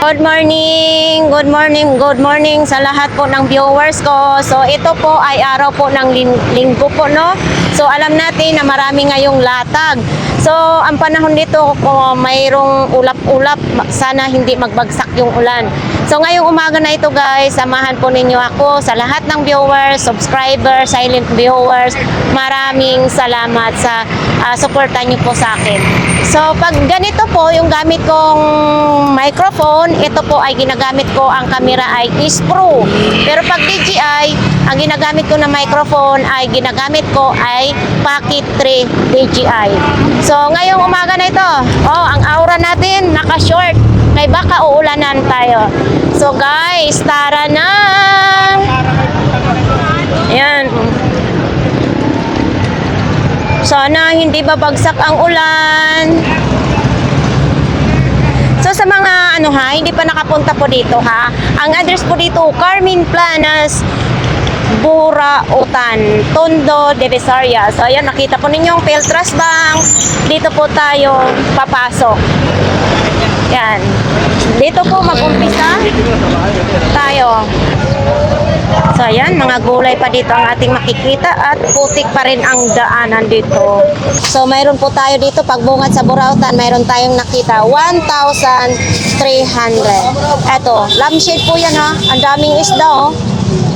Good morning, good morning, good morning sa lahat po ng viewers ko. So ito po ay araw po ng linggo po, no? So alam natin na marami ngayong latag. So ang panahon dito mayroong ulap-ulap, sana hindi magbagsak yung ulan. So ngayong umaga na ito guys, samahan po ninyo ako sa lahat ng viewers, subscribers, silent viewers. Maraming salamat sa suporta niyo po sa akin. So pag ganito po yung gamit kong microphone, ito po ay ginagamit ko, ang camera ay is Pro. Pero pag DJI, ang ginagamit ko na microphone ay ginagamit ko ay Pocket 3 DJI. So ngayong umaga na ito, ang aura natin naka-short. Kaya baka uulanan tayo. So guys, tara na! Ayan. Sana hindi babagsak ang ulan. So sa mga hindi pa nakapunta po dito ang address po dito, Carmen Planas, Burautan, Tondo, Divisoria. So ayan, nakita po ninyo yung Peltras Bank. Dito po tayo papasok. Yan. Dito po mag-umpisa tayo. So ayan, mga gulay pa dito ang ating makikita at putik pa rin ang daanan dito. So mayroon po tayo dito, pagbungad sa Burautan, mayroon tayong nakita 1,300. Eto, lampshade po yan ang daming isda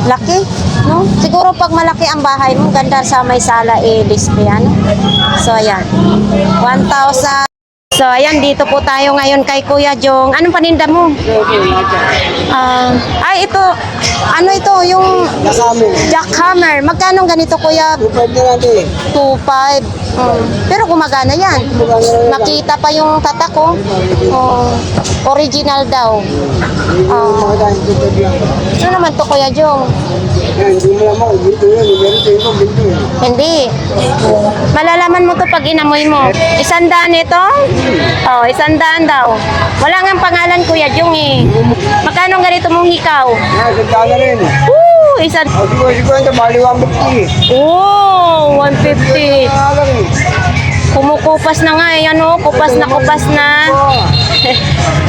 Laki, no? Siguro pag malaki ang bahay mo, ganda sa may sala display So ayan, 1,000. So ayan, dito po tayo ngayon kay Kuya Jong. Anong paninda mo? Ito, ito yung jackhammer. Magkano ganito Kuya? 2.5. Pero gumagana yan. Nakita pa yung tatak ko. Original daw. Ano naman to Kuya Jong? Hindi. Malalaman mo to pag inamoy mo. 100 ito? 100 daw. Wala nga pangalan Kuya Jong Magkano ganito mong hikaw? 100 rin. Isan. Siguro bali 150. 150. Kumukupas na nga kupas na.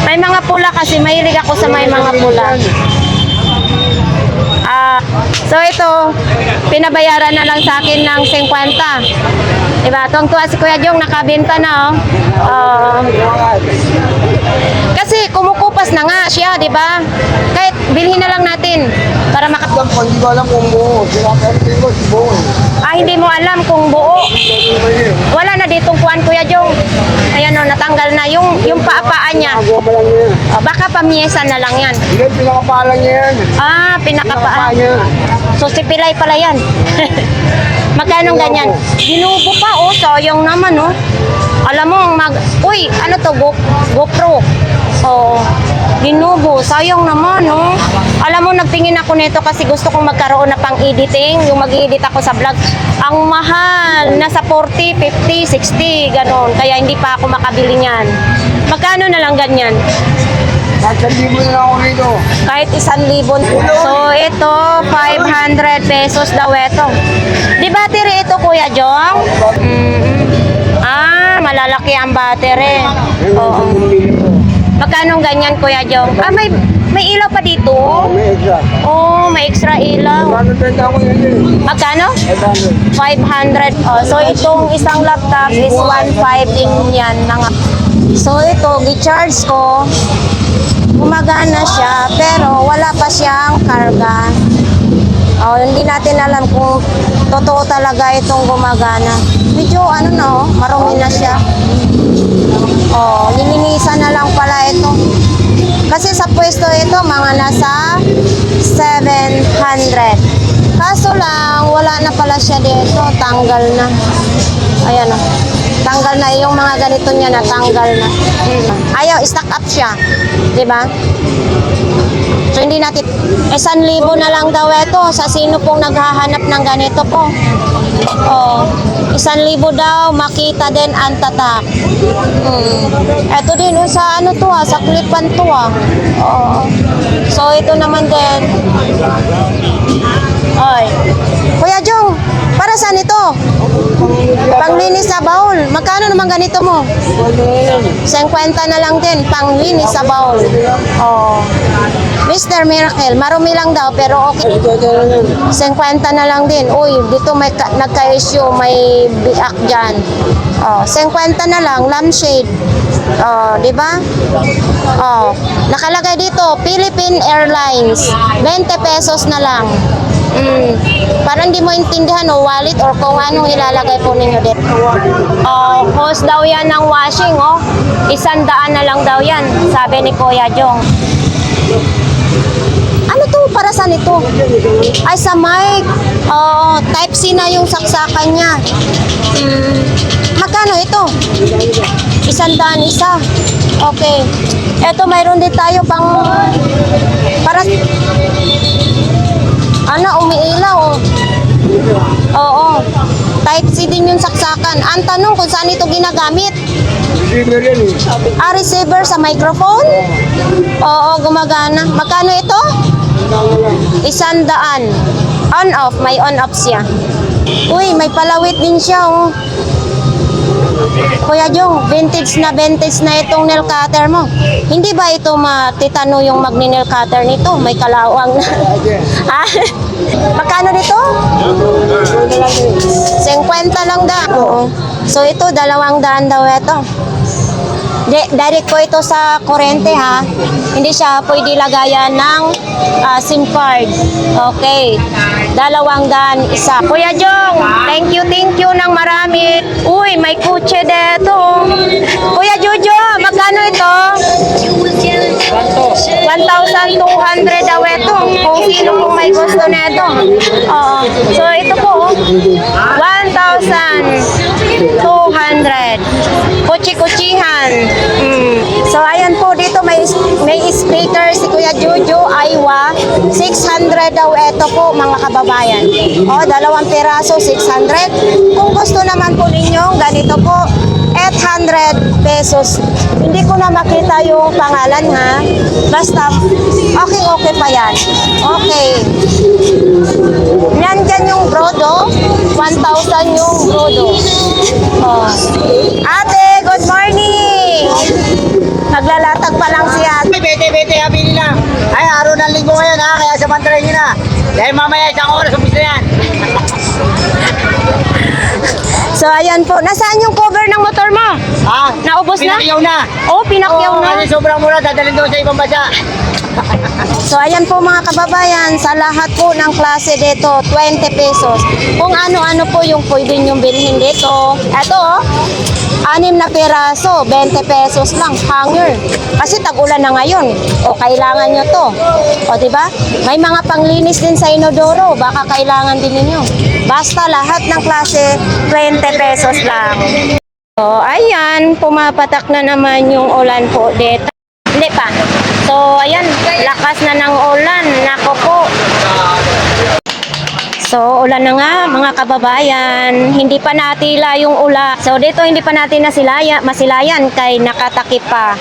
May mga pula kasi, mahilig ako sa may mga pula. So ito, pinabayaran na lang sa akin ng 50. Diba? Tuwang-tuwa si Kuya Jong, nakabenta na kasi kumukupas na nga siya, diba? Kahit bilhin na lang natin para Hindi ko alam kung buo. hindi mo alam kung buo. Wala na ditong kuwan Kuya Jong. Ayan natanggal na yung paapaan niya. Baka pamiyesa na lang yan. Hindi, pinakapaalan niya yan. Pinakapaan. So si Pilay pala yan. Magkano ganyan? Ginubo pa sayang naman Alam mo ano to, GoPro. Ginubo, sayang naman Alam mo, nagtingin ako nito kasi gusto kong magkaroon na pang editing, yung mag-edit ako sa vlog. Ang mahal, nasa 40, 50, 60, ganon. Kaya hindi pa ako makabili niyan. Magkano na lang ganyan? Kahit 1,000 na lang ako rito. Kahit 1,000. So ito, 500 pesos daw ito. Di battery ito Kuya Jong? Malalaki ang battery. Magkano ganyan Kuya Jong? May ilaw pa dito? May extra. May extra ilaw. Magkano? 500. So itong isang laptop is 1.5 din yan. So ito, gi-charge ko. Gumagana siya, pero wala pa siyang karga. Hindi natin alam kung totoo talaga itong gumagana. Medyo marumi na siya. Lilinisan na lang pala ito. Kasi sa pwesto ito, mga nasa 700. Kaso lang, wala na pala siya dito. Tanggal na. Ayan tanggal na yung mga ganito niya, natanggal na. Ayaw, stock up siya. Diba? So hindi natin 1,000 na lang daw ito sa sino pong naghahanap ng ganito po. 1,000 daw, makita din ang tatak. Ito din sa sa klipan to So ito naman din. Kuya Jong, para saan ito? Panglinis sa baul. Magkano naman ganito mo? 50 na lang din, panglinis sa baul. Oh. Mr. Miracle, marumi lang daw pero okay. 50 na lang din. Uy, dito may nagka-issue, may biak dyan. Oh, 50 na lang, lampshade. Oh, di ba? Oh, nakalagay dito, Philippine Airlines. 20 pesos na lang. Parang di mo intindihan o wallet or kung anong ilalagay po ninyo dito. Oh, cost daw yan ng washing, oh. 100 na lang daw yan, sabi ni Kuya Jong. Ano to? Para saan ito? Ay, sa mic. Oh, type C na yung saksakan niya. Magkano ito? 100 isa. Okay. Ito, mayroon din tayo pang para ano, umiilaw. Oo. Type C din yung saksakan. Ang tanong kung saan ito ginagamit. Receiver yan eh. Receiver sa microphone? Oo, gumagana. Magkano ito? 100. On-off. May on-off siya. Uy, may palawit din siya, oh. Kuya Jong, vintage na itong nail cutter mo. Hindi ba ito matitano yung magni-nail cutter nito? May kalawang na. Ah, magkano dito? 50 lang daw. Oo. So ito, 200 daw ito. Direct ko ito sa kurente ha. Hindi siya pwede lagayan ng SIM card. Okay. 200 isa. Kuya Jong, thank you ng marami. Uy, may kutse dito. Kuya Jojo, magkano ito? 1,200 daw ito. Kung sino pong may gusto nito. Oo. So ito po, 1,200. Kuchi-kuchihan. So ayan po, dito may speaker si Kuya Jojo Aywa. 600 daw ito po mga kababayan. O, 2 piraso, 600. Kung gusto naman po ninyo, ganito po, 800 pesos. Hindi ko na makita yung pangalan ha. Basta, okay pa yan. Okay. Nandyan yung brodo. 1,000 yung brodo. Oh. Ate, good morning! Naglalatag pa lang si ate. Bete, habi nila. Ay, araw ng linggo ngayon ha, kaya samantalay nyo na. Dahil mamaya isang oras, umpisa yan. So, ayan po. Nasaan yung cover ng motor mo? Ha? Naubos na? Pinakyaw na. Oh, pinakyaw Oo, na. kasi sobrang mura, dadalhin doon sa ibang bansa. So, ayan po mga kababayan, sa lahat po ng klase dito, 20 pesos. Kung ano-ano po yung pwede nyo bilhin dito. Ito, 6 na piraso, 20 pesos lang, hanger. Kasi tag-ulan na ngayon. O, kailangan nyo to. O, diba? May mga panglinis din sa inodoro, baka kailangan din ninyo. Basta lahat ng klase, 20 pesos lang. So, ayan, pumapatak na naman yung ulan po dito. Hindi pa. So, ayan, lakas na ng ulan. Nako po. So, ulan na nga, mga kababayan. Hindi pa natila yung ulan. So, dito hindi pa natin masilayan kay nakatakip pa.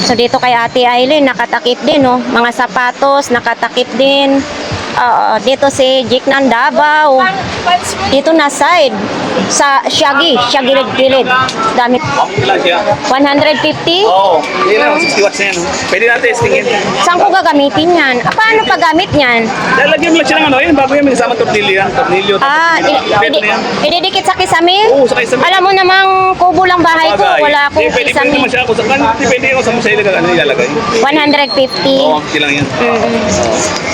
So, dito kay Ate Aileen, nakatakip din, oh. Mga sapatos, nakatakip din. Dito si Jik ng Davao. Dito na side. Sa Shaggy gilid. Dami. Ilan siya? 150? Oo. Hindi na, 60 watts na yan. Pwede na testingin. Saan ko gagamitin yan? Paano paggamit yan? Lalagyan mo lang siya ng ano, yun, bago yan, may kasama tornilyo yan. Tornilyo. Pwede na yan. Ididikit sa kisame? Oo, sa kisame. Alam mo namang kubo lang bahay ko, wala akong Pwede kisame. naman siya ako sa kan. Depende ako sa mo sa ilalagay. 150. Oo, hindi lang yan.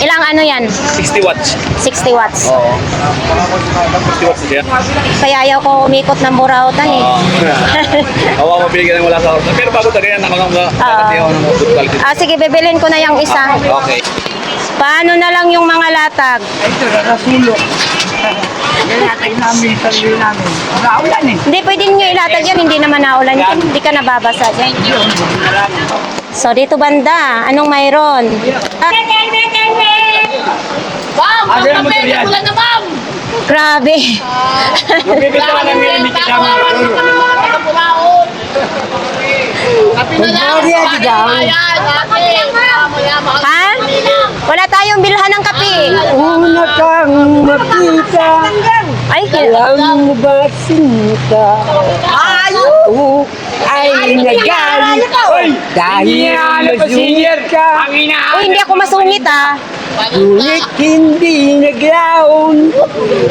Ilang ano yan? 60 watts. 60 watts. Oo. 60 watts siya. Kaya ayaw ko umikot ng burautan eh. Awa mo binigyan ng wala sa oras. Pero bago talaga yan, nakakati ako ng good quality. Sige, bibilin ko na yung isa. Okay. Paano na lang yung mga latag? Ito, nakasulok. Nilatag namin, sarili namin. Nakaulan eh. Hindi, pwede nyo ilatag yan. Hindi naman naulan yan. Hindi ka nababasa dyan. So, dito banda. Anong mayroon? Ano yung motor yan? Grabe. Mabibigyan ka ng limit sa mga. Ha? Wala tayong bilhan ng kape. Una kang makita. Ay, Alam mo ba sinta? Ako ay nagalit dahil masungit ka. uy, hindi ako masungit ah. Ngunit hindi naglaon.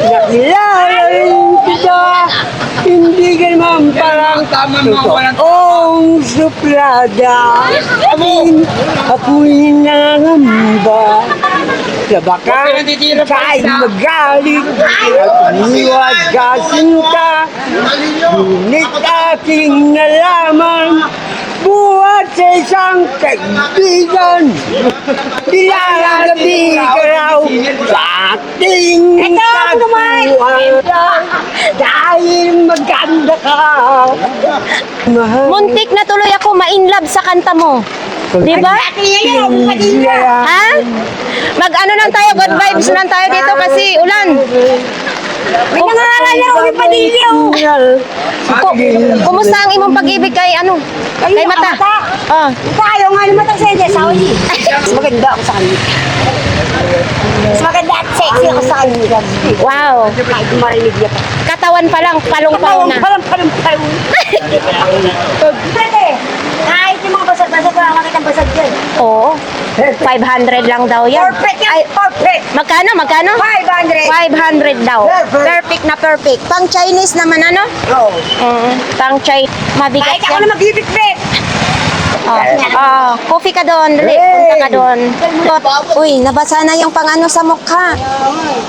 Nakilala rin kita. Hindi ka naman parang totoong suplada. Ako'y nangamba. Sa baka ika'y magalit at umiwas ka sinta. Ngunit aking nalaman buhat sa isang kaibigan. Dilalabi ka raw sa ating tagpuan. Dahil maganda ka. Muntik na tuloy ako ma-inlove sa kanta mo. Di ba? Ha? Mag-ano lang tayo, good vibes lang tayo dito kasi ulan. May nangangalala ko Padilla. Kumusta ang imong pag-ibig kay ano? Kay Mata? Oh. Tayo nga naman ang sede, Saudi. Mas maganda ako sa kanya. Mas maganda at sexy ako sa kanya. Wow. Kahit marinig niya pa. Katawan pa lang, palong-palong na. Palang. Pwede. Kahit yung mga basag-basag, wala makita ang basag dyan. Oo. 500 lang daw yan. Perfect yan, perfect. Magkano? 500. 500 daw. Perfect. Perfect na perfect. Pang Chinese naman ano? Oo. Pang Chinese. Mabigat Kahit ako yan. na magbibit-bit. Coffee ka doon. Dali, punta ka doon. Uy, nabasa na yung pang-ano sa mukha.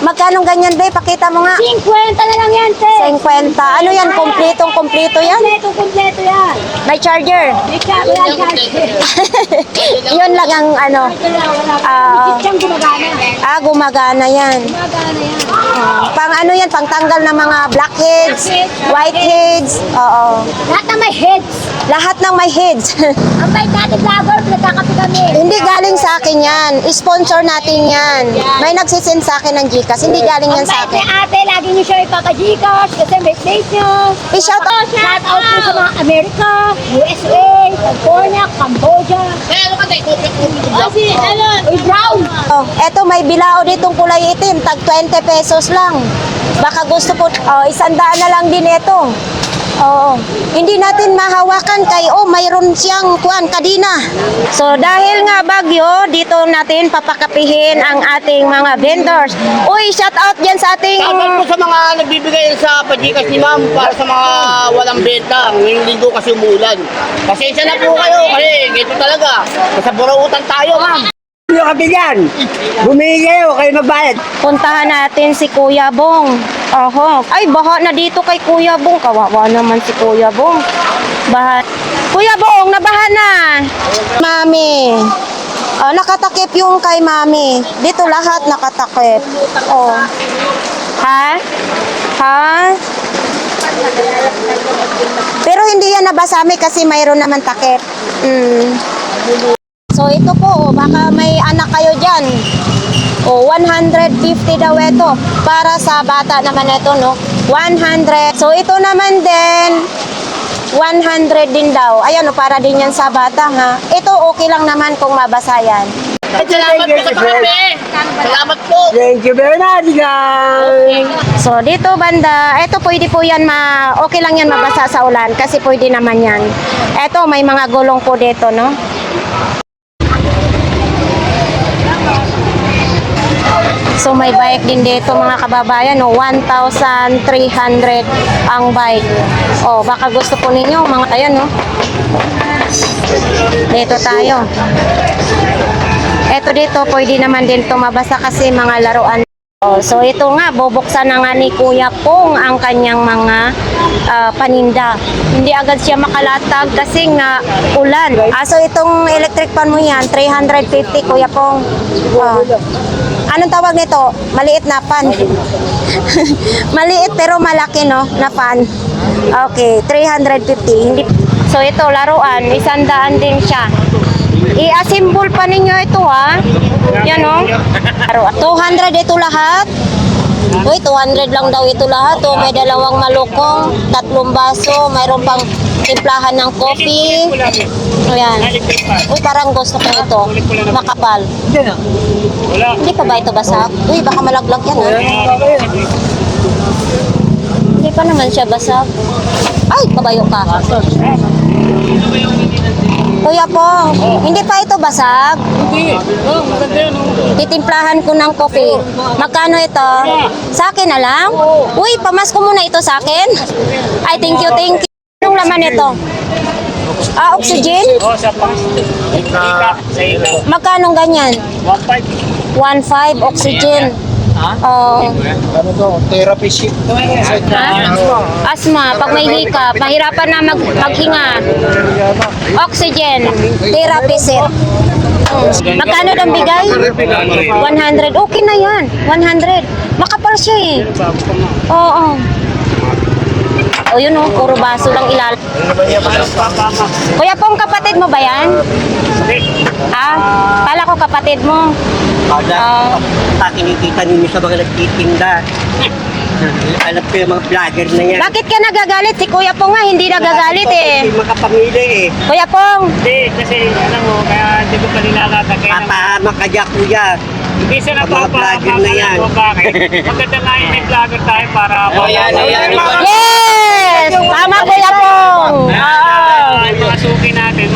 Magkano ganyan, be? Pakita mo nga. 50 na lang yan, te. 50. Ano yan? Kompletong-kompleto yan? Kompleto yan. May charger. May tsako yan, charge. Yun lang ang ano. Siyang gumagana. Gumagana yan. Gumagana yan. Pang ano yan? Pang tanggal ng mga blackheads, whiteheads. Oo. Lahat na may heads. Lahat ng may heads. Ang bait natin vlogger, nagkakape kami. Hindi galing sa akin yan. Sponsor natin yan. May nagsisend sa akin ng Gcash. Hindi galing yan Ang sa bait ni akin. ate, lagi niyo siya ipaka-Gcash kasi may plate niyo. I-shout out. Shout out po sa mga Amerika, USA, California, Cambodia. Uy, brown. Oh, eto may bilao ditong kulay itim. Tag 20 pesos lang. Baka gusto po, 100 na lang din ito. Oo. Hindi natin mahawakan kay mayroon siyang kadina. So dahil nga bagyo, dito natin papakapihin ang ating mga vendors. Uy, shout out diyan sa ating Shoutout po sa mga nagbibigay sa pajikas ni ma'am para sa mga walang benta. Ngayong linggo kasi umuulan. Pasensya na po kayo kasi ito talaga. Sa burautan tayo, ma'am. Yung kabigan, bumili kayo magbayad. puntahan natin si Kuya Bong. Oho. Ay, baha na dito kay Kuya Bong. Kawawa naman si Kuya Bong. Baha. Kuya Bong, nabaha na. Mami. Nakatakip yung kay Mami. Dito lahat nakatakip. Oh. Ha? Ha? Pero hindi yan nabasami kasi mayroon naman takip. So ito po, baka may anak kayo dyan. 150 daw ito. Para sa bata naman ito, no? 100. So ito naman din, 100 din daw. Ayan, para din yan sa bata, ha? Ito okay lang naman kung mabasa yan. Salamat po sa kape. Salamat po. Thank you very much, guys. So dito banda, ito pwede po yan okay lang yan mabasa sa ulan kasi pwede naman yan. Ito may mga gulong po dito, no? So may bike din dito mga kababayan, no? 1,300 ang bike. Baka gusto po ninyo mga ayan, no? Dito tayo. Eto dito, pwede naman din ito mabasa kasi mga laruan. So ito nga, bubuksan na nga ni Kuya Pong ang kanyang mga paninda. Hindi agad siya makalatag kasi nga ulan. So itong electric pan mo yan, 350 Kuya Pong. Anong tawag nito? Maliit na pan. Maliit pero malaki, no? Na pan. Okay, 350. Hindi. So ito, laruan. 100 din siya. I-assemble pa ninyo ito, ha? Yan, no? 200 ito lahat. Uy, 200 lang daw ito lahat. May dalawang malukong, 3 baso, mayroon pang timplahan ng coffee. Ayan. Uy, parang gusto ko ito. Makapal. Hindi pa ba ito basag? Uy, baka malaglag yan, ha? Hindi pa naman siya basag. Ay, pabayo ka. Kuya Pong, hindi pa ito basag? Hindi. Maganda yan. Titimplahan ko ng kopi. Magkano ito? Sa akin na lang? Uy, pamasko muna ito sa akin. Ay, thank you, thank you. Anong laman ito? Ah, oxygen? Sa pang. Sa ikaw. Magkano ganyan? 1.5. 1.5 oxygen. Oh. Ano to? Therapy shift. Asma, pag may hika, mahirapan na maghinga. Oxygen, therapy set. Magkano daw bigay? 100. Okay na yan. 100. Makapal siya eh. Oo. O yun o, puro baso lang ilal. Kuya Pong, kapatid mo ba yan? Ah, kala ko kapatid mo. Kinikita ninyo sa mga nagtitinda. Alam ko yung mga vlogger na yan. Bakit ka nagagalit? Si Kuya Pong nga hindi nagagalit eh. Hindi makapamili eh. Kuya Pong, Hindi, kasi alam mo, kaya hindi ko pa nilalata. Papahamak ka dyan, kuya. Hindi siya Mga vlogger na yan. Bakit? Maganda nga yung may vlogger tayo para... Ayan. yes! Tama Kuya Pong! Oo. Yung mga suki natin,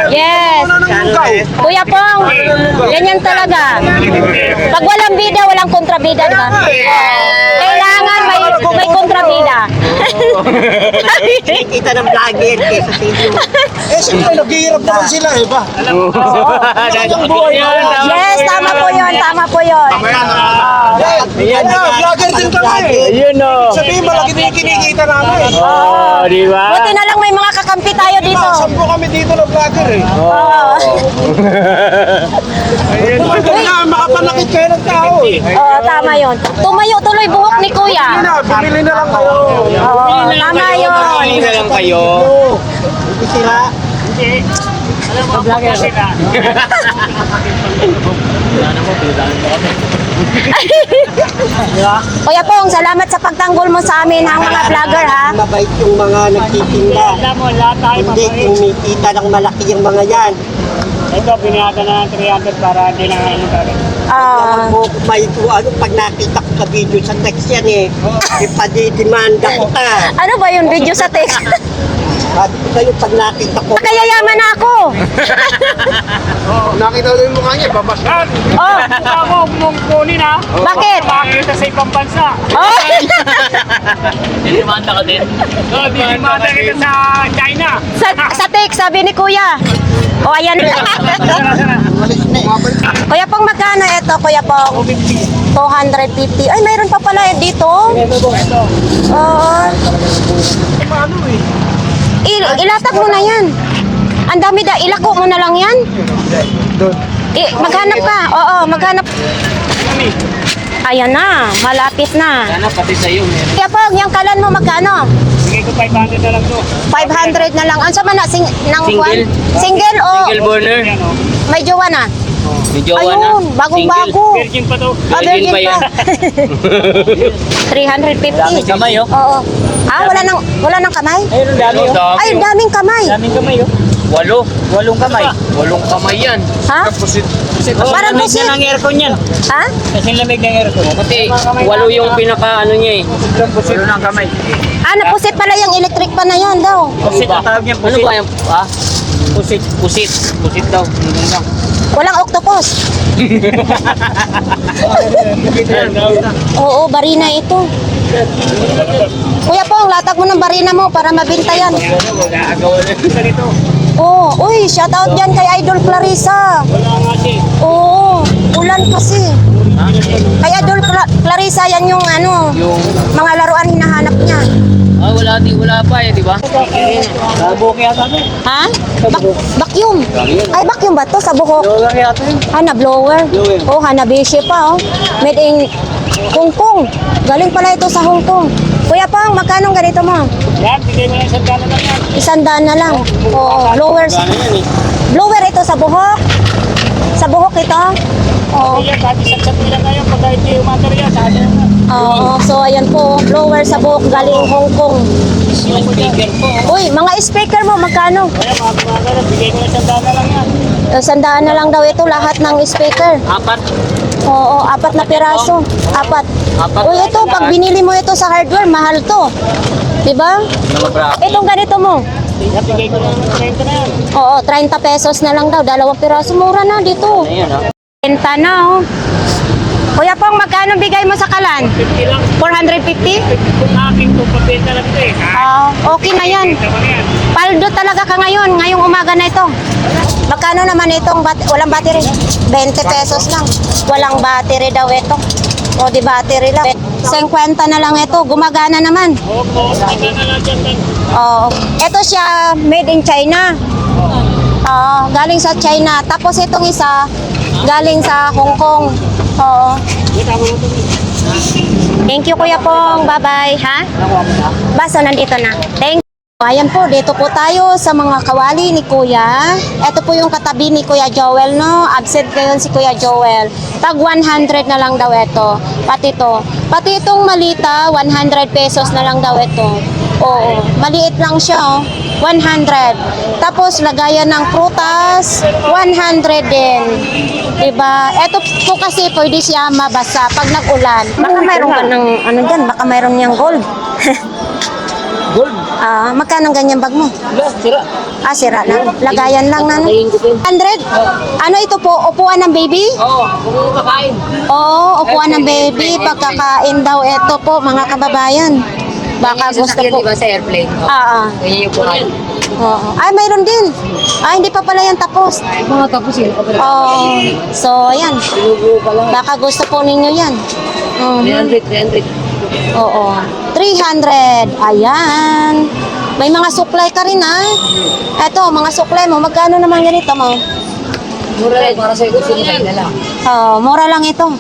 Yes! Kuya Pong, ganyan talaga. Pag walang bida, walang kontrabida, di ba? Kailangan may kontrabida. Kinikita ng vlogger kesa sa inyo. Eh, siyempre, naghihirap naman sila eh ba? Yes, tama po yun, tama po yun. Ayan, vlogger din kami eh. Ayun o. Sabihin, malaki din yung kinikita namin. Oh, di ba? Buti na lang may mga kakampi tayo dito. Sampo kami dito na vlogger eh. Oo. Maganda na, makapanakit kayo ng tao eh. Oo, tama yun. Tumayo tuloy buhok ni Kuya. Bumili na lang kayo. Oo, tama yun. na lang kayo. Sira. Hindi. Alam mo, kasi na. Kuya Pong, salamat sa pagtanggol mo sa amin ang mga vlogger ha. Mabait yung mga nagtitinda. Alam mo, lahat tayo Hindi mabait. kumikita ng malaki yung mga yan. Ito, biniyata na ng 300 para hindi na ano gagawin. Ah, Kung may ano, pag nakita ko sa video sa text yan eh, ipadidemanda kita. ano ba yung video sa text? Sabi ko sa'yo, pag nakita ko, Kaya yaman na ako. Nakita ko yung mukha niya, babaskan. Oh, Ako, mong kunin ha. bakit? Makikita sa ibang bansa. Oh. Dinimanda ka din. Dinimanda kita sa China. sa text, sabi ni Kuya. O, ayan. Kuya Pong, magkano ito, Kuya Pong? 250. Ay, mayroon pa pala dito. Oo. Ilatag mo na yan. Ang dami ilako mo na lang yan. Maghanap ka. Oo, maghanap. Ayan na, malapit na. Sana pati sa'yo. Kuya Pong, yung kalan mo magkano? Bigay ko 500 na lang to. 500 na lang. Ano sa mana? Ng Single? Single o Single burner. Yan o. may jowa na? May jowa na. Ayun, bagong-bago. Virgin pa to. Ah, Virgin virgin pa yan. pa. 350. Daming kamay, oh. Oo. Ah, wala nang kamay? Ayun, ang dami o. Ay, daming kamay. Daming kamay o. 8 kamay. 8 kamay yan. Ha? Parang lamig pusit. na ng aircon yan. Ha? Kasi lamig ng aircon. Kasi 8 yung pinaka ano niya eh. Pusit ng kamay. Ah, napusit pala yung electric pa na yon daw. Pusit ang tawag niya. Ano ba yan? Ah? Pusit. Pusit. Pusit daw. Walang octopus. Oo, barina ito. Kuya Pong, latag mo ng barina mo para mabinta yan. Oo, uy, shout out dyan kay Idol Clarissa. Wala nga si. Oo, ulan kasi. Kay Idol Clarissa, yan yung ano, Yung... mga laruan hinahanap niya. Ah, wala pa eh, di ba? Labo kaya sabi. Ha? Vacuum. Ay, vacuum ba to sa buhok? Wala kaya ito yun. Blower. Oh, Hanabishi pa, oh. Made in Hong Kong. Galing pala ito sa Hong Kong. Kuya Pang, magkano ganito mo? Yan, bigay mo lang 100 na lang yan. 100 na lang. Oo, blower. Blower ito sa buhok. Sa buhok ito. Oo. Kaya kahit isang sabi lang ngayon, pag hindi umaterya, sa atin na. Oo, so ayan po, blower sa buhok galing Hong Kong. Speaker po. Uy, mga speaker mo, magkano? Kaya mga gumagano, bigay ko lang 100 na lang yan. 100 na lang daw ito, lahat ng speaker. 4. Oo, 4 na piraso. 4. Uy, ito, pag binili mo ito sa hardware, mahal to. Diba? Itong ganito mo. Nabigay ko ng 30 na yan. Oo, 30 pesos na lang daw. 2 piraso, mura na dito. Benta na, oh. Kuya Pong, magkano bigay mo sa kalan? 50 lang. 450? Kung akin kung pabenta lang ito eh. Okay na yan. Paldo talaga ka ngayon, ngayong umaga na ito. Magkano naman itong walang battery? 20 pesos lang. Walang battery daw ito. O di battery lang. 50 na lang ito, gumagana naman. Opo, ito na lang dyan. Oo. Ito siya, made in China. Galing sa China. Tapos itong isa, galing sa Hong Kong. Oo. Thank you, Kuya Pong. Bye-bye, ha? Basta nandito na. Thank you. Ayan po, dito po tayo sa mga kawali ni Kuya. Ito po yung katabi ni Kuya Joel, no? Absent ngayon si Kuya Joel. Tag 100 na lang daw ito. Pati ito. Pati itong malita, 100 pesos na lang daw ito. Oo, maliit lang siya, oh. 100. Tapos lagayan ng prutas, 100 din. Diba? Ito po kasi pwede siya mabasa pag nag-ulan. Baka mayroon ka ng ano dyan, baka mayroon niyang gold. Gold. Magkano ganyan bag mo? Sira. Sira lang. Lagayan lang na. 100? Ano ito po? Upuan ng baby? Oo, kung kakain. Oo, upuan ng baby. Pagkakain daw ito po, mga kababayan. Baka gusto po. Sa airplane. Ganyan yung kumain. Oo. Ay, mayroon din. Hindi pa pala yan tapos. Mga tapos yun. Oo. So, ayan. Baka gusto po ninyo yan. 300. Oo. 300. Ayan. May mga supply ka rin, ha? Eto, mga supply mo. Magkano naman ganito mo? Mura rin. Para sa ito, sinigay na lang. Mura lang ito.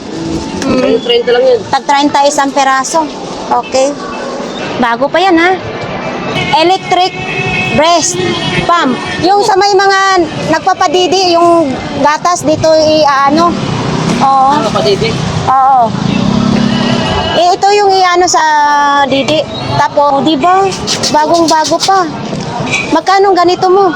30 lang yun. Tag 30 isang peraso. Okay. Bago pa yan, ha? Electric breast pump. Yung sa may mga nagpapadidi, yung gatas dito i-ano. Oo. Kapatid. Oo. Ito yung i-ano sa didi. Tapos, di ba? Bagong-bago pa. Magkano ganito mo?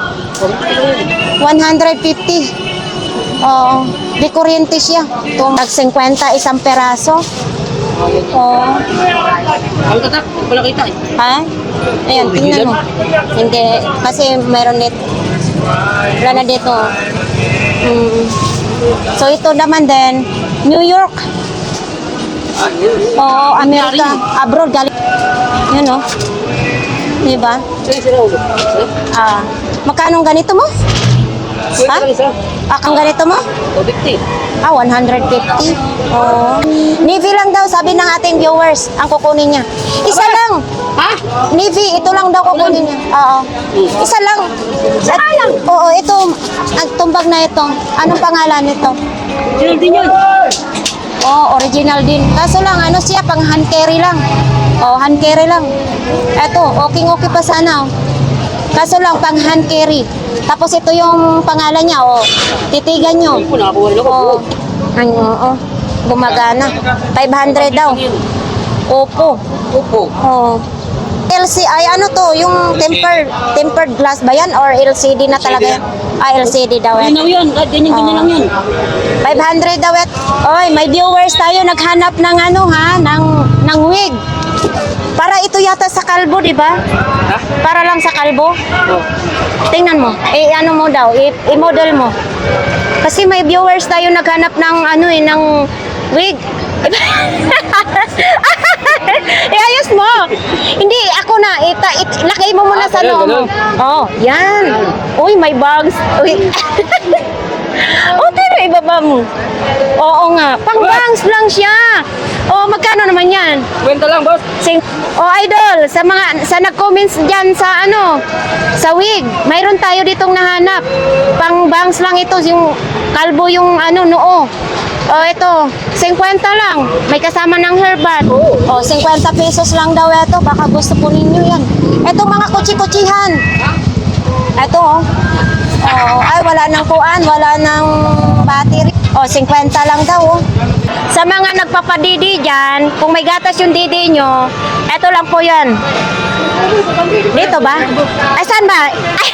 150. Oo. Di kuryente siya. Tag 50 isang peraso. Oo. Ang tatak, wala kita eh. Ha? Ayan, tingnan mo. Hindi, kasi mayroon dito. Wala na dito. So, ito naman din, New York. Oo, Amerika. Abroad, galing. Yun, oh. Diba? Magkano ganito mo? Ha? Ang ganito mo? 250. 150. Oo. Navy lang daw, sabi ng ating viewers, ang kukunin niya. Isa lang. Ha? Navy, ito lang daw kukunin niya. Oo. Isa lang. Oo, ito, ang tumbag na ito. Anong pangalan nito? Sino din yun? Oo, original din. Kaso lang, ano siya, pang hand carry lang. Oo, hand carry lang. Eto, okay pa sana. Oh. Kaso lang, pang hand carry. Tapos ito yung pangalan niya, titigan nyo. Ako, nakakuha rin ako. Oo, gumagana. 500 daw. Opo. Oo. LCI, ano to? Yung tempered glass ba yan? Or LCD na talaga yan? LCD daw yan. Ano yun? Ganyan lang yun. 500 daw yan. Oy, may viewers tayo naghanap ng ano ha, ng wig. Para ito yata sa kalbo, di ba? Para lang sa kalbo. Tingnan mo. Ano mo daw, i-model mo. Kasi may viewers tayo naghanap ng ano ng wig. Iayos mo. Hindi, ako na. Lakay mo muna sa loob mo. Yan. Uy, may bags. Uy. Pero ibaba mo. Oo nga. Pang-bangs lang siya. Magkano naman yan? Kwenta lang, boss. Idol, sa nag-comments diyan sa sa wig, mayroon tayo ditong nahanap. Pang-bangs lang ito, yung kalbo yung noo. Ito, 50 lang. May kasama ng hairband. 50 pesos lang daw ito. Baka gusto po ninyo yan. Ito mga kutsi-kutsihan. Ito, ay wala nang kuan, wala nang battery. 50 lang daw. Sa mga nagpapadidi dyan, kung may gatas yung didi nyo, eto lang po yan. Dito ba? Ay, saan ba? Ay!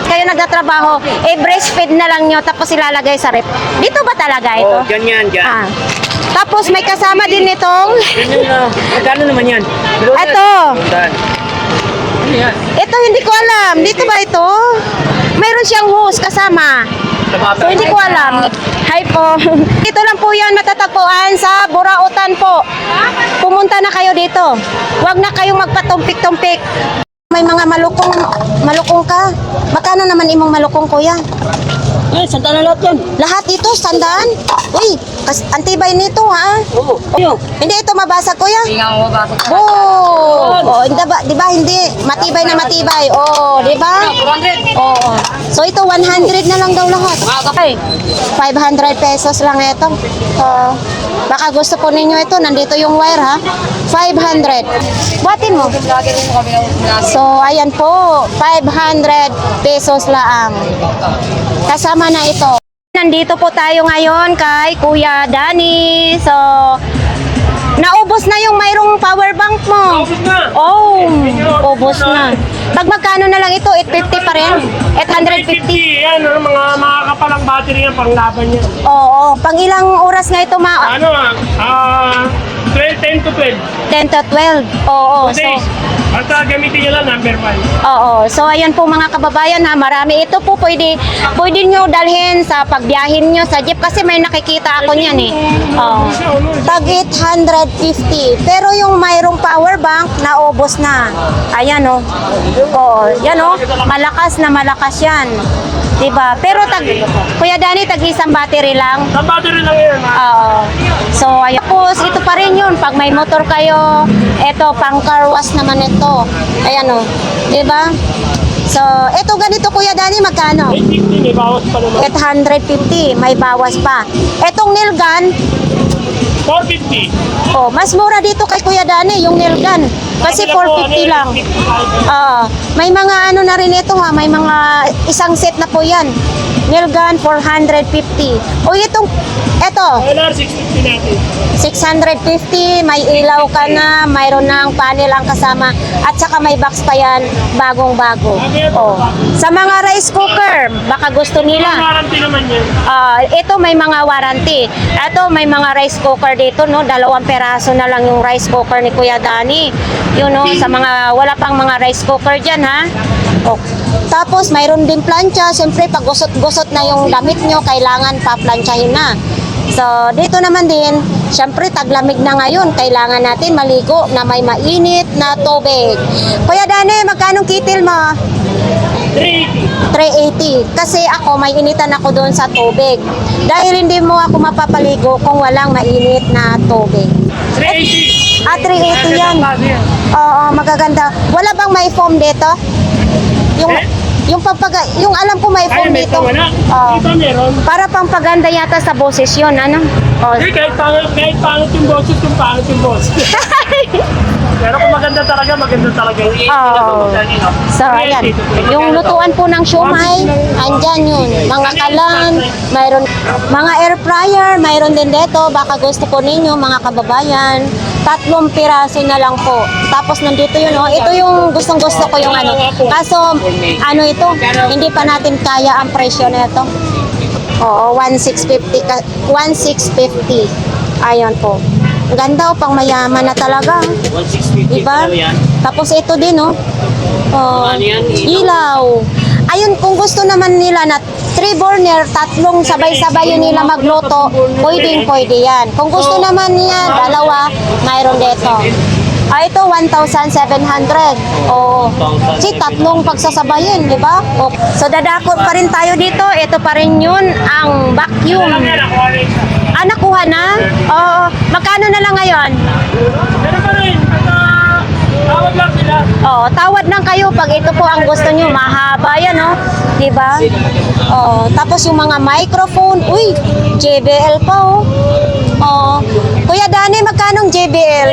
Kayo nagtatrabaho, breastfeed na lang nyo, tapos ilalagay sa rep. Dito ba talaga ito? Oh, dyan. Ah. Tapos may kasama din itong, Magkano naman yan? ito. Ito hindi ko alam. Dito ba ito? Mayroon siyang hose kasama. So hindi ko alam. Hi po. Dito lang po yan matatagpuan sa Burautan po. Pumunta na kayo dito. Huwag na kayong magpatumpik-tumpik. May mga malukong ka. Magkano naman imong malukong, kuya? Eh, saan na lahat yan? Lahat ito, sandaan? Uy, antibay nito, ha? Oo. Hindi ito mabasag, kuya? Hindi nga mabasa. Oh, hindi ba, di ba hindi matibay na matibay. Oh, di ba? 400. Oo. So ito 100 na lang daw lahat. Okay. 500 pesos lang ito. Baka gusto po ninyo ito, nandito yung wire ha. 500. Buhatin mo. So ayan po, 500 pesos lang. Kasama na ito. Nandito po tayo ngayon kay Kuya Danny. So naubos na yung mayroong power bank mo. Ubus na. Oh, ubos na. Pag magkano na lang ito? 850 pa rin? 850? Yan, mga makakapalang battery yan, pang laban yan. Oo. Pang ilang oras nga ito ma... Ano 10 to 12 10 to 12. Oo. So, days. Basta gamitin nyo lang number 1. oo. So, ayan po mga kababayan ha. Marami. Ito po pwede nyo dalhin sa pagbiyahin nyo sa jeep kasi may nakikita ako niyan eh. Oo. Tag 850. Pero yung mayroong power bank, naubos na. Ayan o. Oo. Yan o. Malakas na malakas yan. Diba? Pero Kuya Danny, tag isang battery lang. Sa battery lang yan. Oo. So, ayan po, ito pa rin yun. Pag may motor kayo, eto, pang car wash naman ito. Ayan o. Diba? So, eto ganito, Kuya Danny, magkano? 850, may bawas pa naman. 850, may bawas pa. Etong nail gun, 450. oh, mas mura dito kay Kuya Danny, yung nail gun. Kasi 450 lang. May mga ano na rin ito ha, may mga isang set na po yan. Nail gun, 450. O eto, Wala, 650 natin. 650, may ilaw ka na, mayroon ng panel ang kasama, at saka may box pa yan, bagong-bago. Oh. Sa mga rice cooker, baka gusto nila. Warranty naman yan. Ito may mga warranty. Ito may mga rice cooker dito, no? 2 peraso na lang yung rice cooker ni Kuya Danny. Yun, no? Sa mga, wala pang mga rice cooker dyan, ha? Oh. Tapos, mayroon din plancha. Siyempre, pag gusot-gusot na yung damit nyo, kailangan pa-planchahin na. So, dito naman din, siyempre, taglamig na ngayon. Kailangan natin maligo na may mainit na tubig. Kuya Danny, magkanong kitil mo? 380. Kasi ako, may initan ako doon sa tubig. Dahil hindi mo ako mapapaligo kung walang mainit na tubig. 380. 380 yan. Oo, magaganda. Wala bang may foam dito? Yung alam ko may foam May dito. wala. Oo. Dito meron. Para pampaganda yata sa boses yun, ano? Oh. Hindi, kahit pangit yung boses, yung pangit yung boses. Pero kung maganda talaga yung Oo. So, ayan. Yung lutuan po ng siomay, andyan yun. Mga kalan, mayroon, mga air fryer, mayroon din dito. Baka gusto po ninyo, mga kababayan. 3 piraso na lang po. Tapos nandito yun, oh. Ito yung gustong-gusto ko yung ano. Kaso, ano ito, hindi pa natin kaya ang presyo nito. Oo, 1,650. 1,650. Ayan po. Ang ganda, oh, pang mayaman na talaga. 160. Diba? Tapos ito din, oh. Oh, ilaw. Ayun, kung gusto naman nila na 3 burner, 3 sabay-sabay yun nila magluto, pwede yan. Kung gusto naman niya, 2, mayroon dito. Ito, 1,700. Oh, si 3 pagsasabayin, di ba? Oh. So, dadako pa rin tayo dito. Ito pa rin yun, ang vacuum. Nakuha na? Oo. Magkano na lang ngayon? Meron pa rin. Tawad lang sila. Oo, tawad lang kayo pag ito po ang gusto nyo. Mahaba yan, oh. Diba? Oo. Tapos yung mga microphone, uy, JBL pa, oh. Oo. Kuya Danny, magkanong JBL?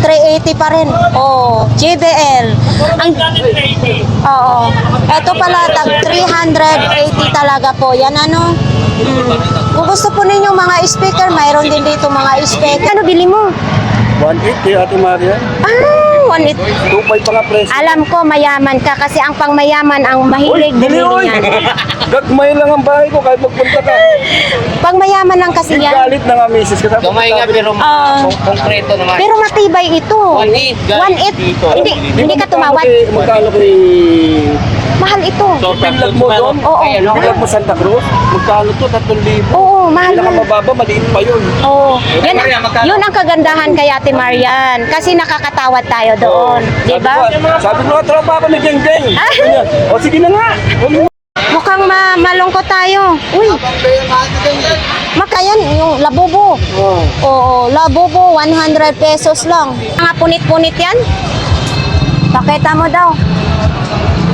380 pa rin. Oo, JBL. Ang, oo. Ito pala, tag 380 talaga po. Yan, ano? Kung gusto po ninyo mga speaker, mayroon din dito mga speaker. Ano bili mo? 180 Ate Maria. Ah, 180. 2.5 pa nga presyo. Alam ko mayaman ka kasi ang pangmayaman ang mahilig bumili niyan. Gagmay lang ang bahay ko kahit magpunta ka. Pangmayaman lang kasi yan. Galit na nga misis ka. Gamay nga pero konkreto naman. Pero matibay ito. 1.8 dito. 1.8. Hindi ka tumawad. Magkano kay Mahal ito. pinlag mo doon? Oo. Pinlag mo Santa Cruz? Magkano to? 3,000. Oo, mahal yan. Pinakamababa, maliit pa yun. Oo. Yun ang kagandahan kay Ate Marian. Kasi nakakatawad tayo doon. Di ba? Sabi ko, tropa ako na geng-geng. Ah. O sige na nga. Mukhang malungkot tayo. Uy, makayan yung labubo. Oo, labubo, 100 pesos lang. Mga punit-punit yan? Pakita mo daw.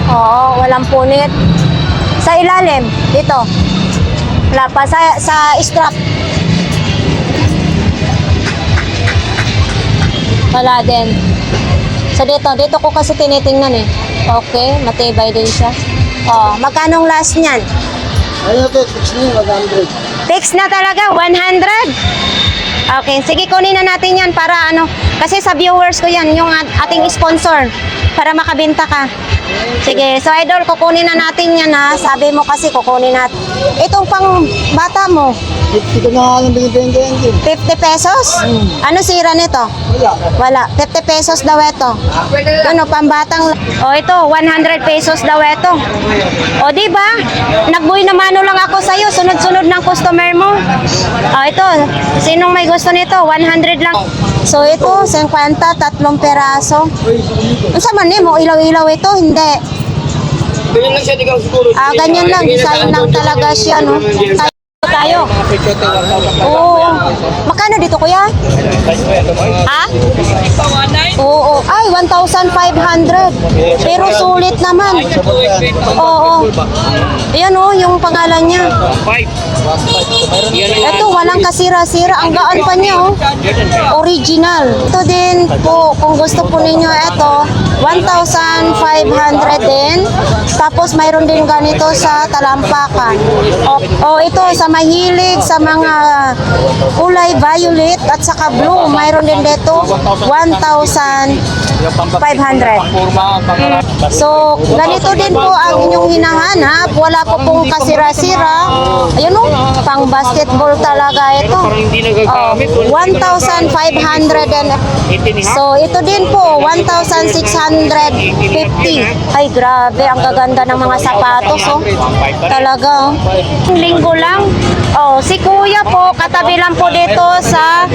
Oo, walang punit. Sa ilalim, dito. Wala pa, sa strap. Wala din. So dito ko kasi tinitingnan eh. Okay, matibay din siya. Oh, magkano last niyan? Ano to? 100. Fix na talaga, 100. Okay, sige kunin na natin yan para ano, kasi sa viewers ko yan, yung ating sponsor, para makabenta ka. Sige, so idol, kukunin na natin yan ha. Sabi mo kasi kukunin natin. Itong pang bata mo, Ito na nga lang bigyan 50 pesos? Ano sira nito? Wala. 50 pesos daw ito. Ano, pambatang... O ito, 100 pesos daw ito. O di ba? Nagbuhay na mano lang ako sa'yo. Sunod-sunod ng customer mo. O ito, sinong may gusto nito? 100 lang. So ito, 50, 3 peraso. Ano sa man mo? Ilaw-ilaw ito? Hindi. Ganyan lang siya, di ka siguro. Ganyan lang. Design lang talaga siya, no? Tayo. Oo. Makano dito, kuya? Ha? Oo. Ay, 1,500. Pero sulit naman. Oo. Ayan o, yung pangalan niya. Ito, walang kasira-sira. Ang gaan pa niya, oh. Original. Ito din po, kung gusto po ninyo, ito, 1,500 din. Tapos, mayroon din ganito sa talampakan. O, ito, sa mahilig, sa mga kulay violet at saka blue, mayroon din dito, 1,500. So, ganito din po ang inyong hinahanap. Wala po pong kasira-sira. Ayun o, pang basketball talaga ito. 1,500 and so, ito din po, 1,650. Ay, grabe, ang gaganda ng mga sapatos, oh. Talaga, oh. Linggo lang. Oh, si Kuya po, katabi lang po dito sa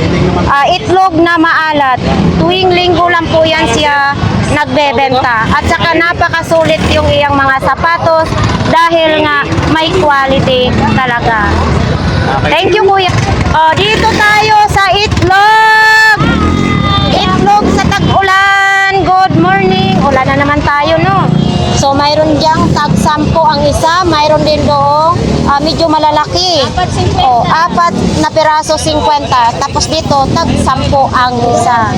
itlog na maalat. Tuwing linggo lang po yan siya nagbebenta. At saka napakasulit yung iyang mga sapatos dahil nga may quality talaga. Thank you, Kuya. Oh, dito tayo sa itlog. Itlog sa tag-ulan. Good morning. Ulan na naman tayo, no? So, mayroon diyang tag-10 ang isa. Mayroon din doon medyo malalaki. O, 4 na piraso, 50. Tapos dito, tag-10 ang isa.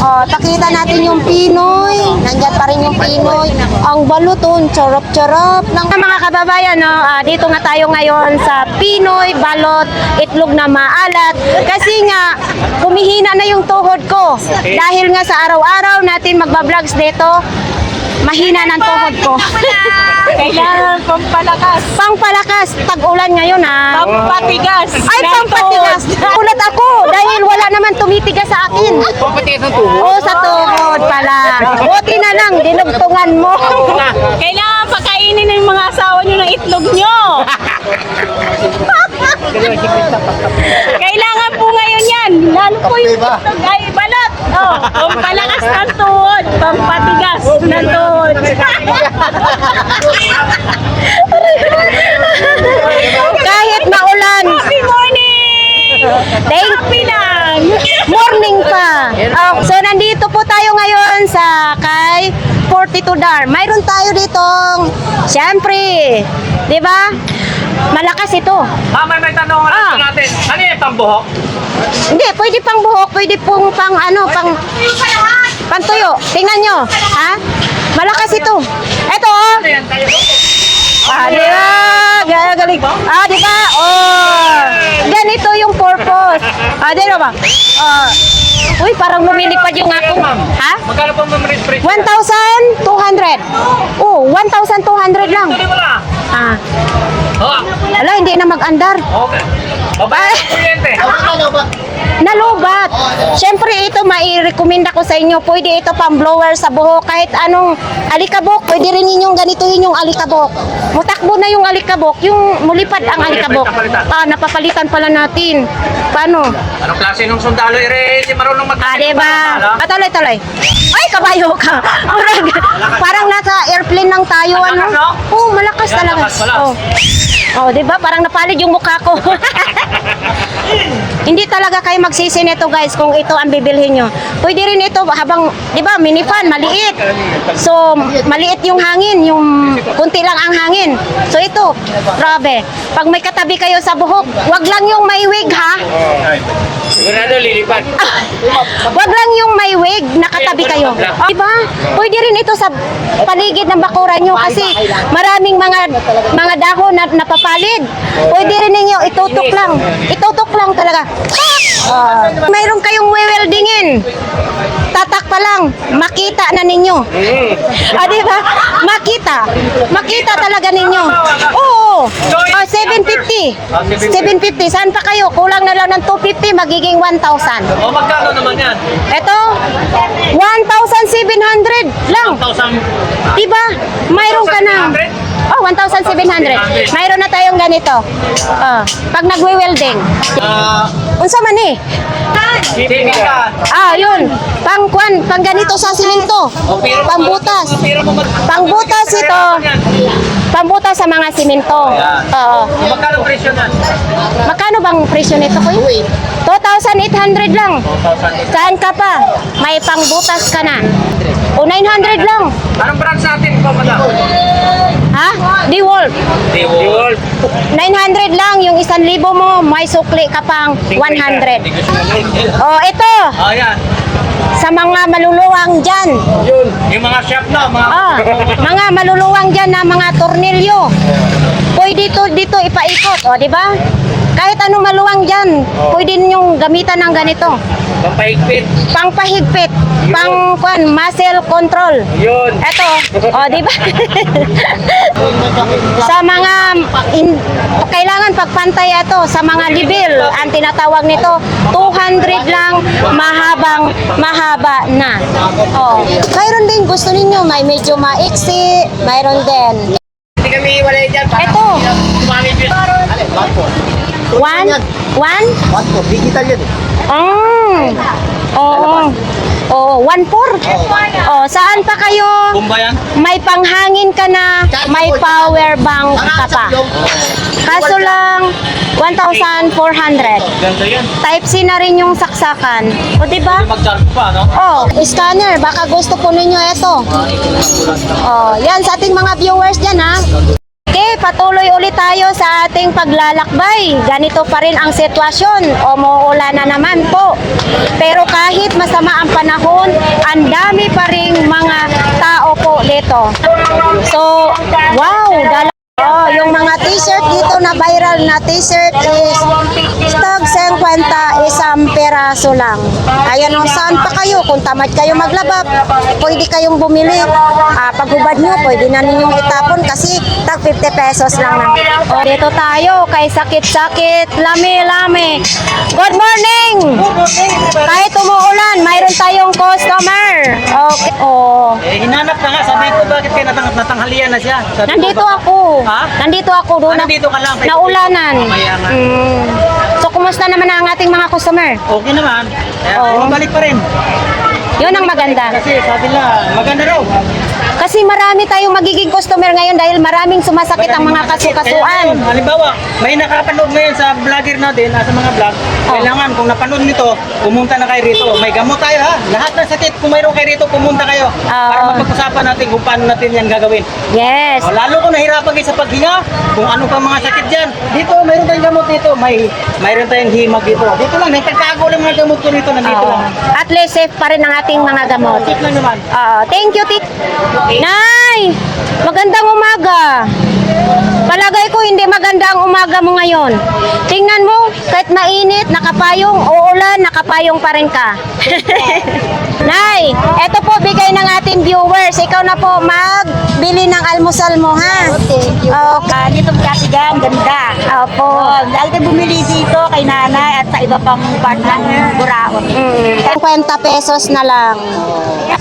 O, takita natin yung Pinoy. Nandiyan pa rin yung Pinoy. Ang baluton, charap-charap. Mga kababayan, no, dito nga tayo ngayon sa Pinoy balot, itlog na maalat. Kasi nga, kumihina na yung tuhod ko. Dahil nga sa araw-araw natin magbablog dito, mahina ng tuhod ko. Kailangan pampalakas. Pangpalakas, tag-ulan ngayon ha. Pampatigas. Ay, pampatigas. Ulat ako dahil wala naman tumitigas sa akin. Pampatigas ng tuhod. Oo, sa tuhod pala. Buti na lang, dinugtungan mo. Kailangan pakainin ng mga asawa nyo ng itlog nyo. Kailangan po ngayon yan. Lalo po yung itlog ay balot. Oh, pampalakas ng tuhod. Pampatigas ng tuhod. Kahit maulan. Happy morning! Happy lang. Morning pa. So, nandito po tayo ngayon sa kay 42 Dar. Mayroon tayo ditong, syempre, di ba? Malakas ito. May tanong natin. Ano yung pambuhok? Hindi, pwede pang buhok, pwede pong pang ano, pang pantuyo. Tingnan nyo, ha? Malakas ito. Ito, oh. Di ba? Galing. Di ba? Oh. Ganito yung purpose. Di ba? Uy, parang lumilipad yung ako. Ha? Magkano po memory spray? 1,200. Oh, 1,200 lang. Tuloy mo na. Oh, Ala, hindi na mag-andar. okay. Babae ng kuryente. Nalubat. Siyempre ito mai-recommenda ko sa inyo. Pwede ito pang blower sa buhok. Kahit anong alikabok, pwede rin ninyong ganituhin yung alikabok. Mutakbo na yung alikabok. Yung mulipad ang alikabok. Napapalitan pala natin. Paano? Anong klase ng sundalo? Hindi marunong Diba? Tuloy. Ay, kabayo ka. Parang nasa airplane lang tayo. Malakas, no? Oo, malakas Yan, talaga. lakas pala. Oh, diba? Parang napalid yung mukha ko. Hindi talaga kayo magsisi nito guys kung ito ang bibilhin nyo. Pwede rin ito habang, di ba, minifan, maliit. So, maliit yung hangin, yung kunti lang ang hangin. So, ito, grabe. Pag may katabi kayo sa buhok, wag lang yung may wig ha. Sigurado lilipat. Wag lang yung may wig, nakatabi kayo. Di ba? Pwede rin ito sa paligid ng bakuran nyo kasi maraming mga dahon na napapalid. Pwede rin ninyo itutok lang. Itutok lang talaga. Mayroon kayong weldingin. Tatak pa lang, makita na ninyo. Di ba? Makita talaga ninyo. Oo. 750. 750. Saan pa kayo? Kulang na lang ng 250, magiging 1,000. O magkano naman yan? Ito, 1,700 lang. 1,000. Diba? Mayroon ka na. 1,700. Mayroon na tayong ganito. Pag nagwe-welding. Unsa man eh? Yun. Pang ganito sa simento. Pambutas. Pangbutas ito. Pambutas sa mga simento. Oo. Magkano presyo yan? Magkano bang presyo nito ko? 2,800 lang. Saan ka pa? May pangbutas ka na. O 900 lang. Anong brand sa atin ito, madam? Ha? DeWalt. DeWalt. 900 lang. Yung 1,000 mo, may sukli ka pang 100. Oh, ito. Yan. Sa mga maluluwang dyan. Yung mga shop na, mga... Mga maluluwang dyan na mga tornilyo. Pwede dito ipaikot. O, di ba? Kahit anong maluwang dyan, pwede ninyong gamitan ng ganito. Pampahigpit. Pangpahigpit. Muscle control. Yun. Eto, di ba? Sa mga kailangan pagpantay ito sa mga level, ang tinatawag nito 200 lang, mahaba na. Mayroon din gusto ninyo, may medyo maiksi, mayroon din. Hindi kami iwalay dyan. Ito. One? Digital yan. Oo. 1,400. Saan pa kayo? Bumba yan? May panghangin ka na, may power bank ka pa. Kaso lang, 1,400. Ganda yan. Type C na rin yung saksakan. O, di ba? Mag-charge pa, no? Scanner. Baka gusto po ninyo ito. Yan sa ating mga viewers dyan, ha? Okay, patuloy ulit tayo sa ating paglalakbay. Ganito pa rin ang sitwasyon. Umuulan na naman po. Pero kahit masama ang panahon, ang dami pa ring mga tao po dito. So, wow! Yung mga t-shirt dito na viral na t-shirt is tag 50 isang peraso lang. Ayan o, saan pa kayo? Kung tamad kayo maglaba, pwede kayong bumili. Paghubad nyo, pwede na ninyong itapon kasi tag 50 pesos lang naman. Dito tayo kay sakit-sakit, lami-lami. Good morning! Kahit umuulan, mayroon tayong customer. Okay. Hinanap na nga. Sabi ko, bakit kayo natanghalian na siya? Sabi ko, Nandito ako. Ha? Nandito ako doon. Nandito ka lang. Naulanan. Kaya nga. So, kumusta naman ang ating mga customer? Okay naman. Bumalik pa rin. Yun ang maganda. Kasi sabi nila, maganda raw. Kasi marami tayong magiging customer ngayon dahil maraming sumasakit ang mga kasukasuan. Halimbawa, may nakapanood ngayon sa vlogger natin, sa mga vlog, kailangan kung napanood nito, pumunta na kayo rito. May gamot tayo ha. Lahat ng sakit, kung mayroon kayo rito, pumunta kayo. Para mapag-usapan natin kung paano natin yan gagawin. Yes. Lalo kung nahirapan kayo sa paghinga, kung ano pa mga sakit dyan. Dito, mayroon tayong gamot dito. Mayroon tayong himag dito. Dito lang, nagtatago lang mga gamot ko rito. Nandito lang. At least safe pa rin ang ating mga gamot. Safe lang naman. Thank you, Tit. Nay! Magandang umaga. Palagay ko hindi maganda ang umaga mo ngayon. Tingnan mo, kahit mainit, nakapayong, uulan, nakapayong pa rin ka. Nay, eto po bigay ng ating viewers. Ikaw na po magbili ng almusal mo, ha? Okay. Dito kasi dyan, ganda. Opo. Dahil tayo bumili dito kay nanay at sa iba pang part ng Buraon. 50 pesos na lang.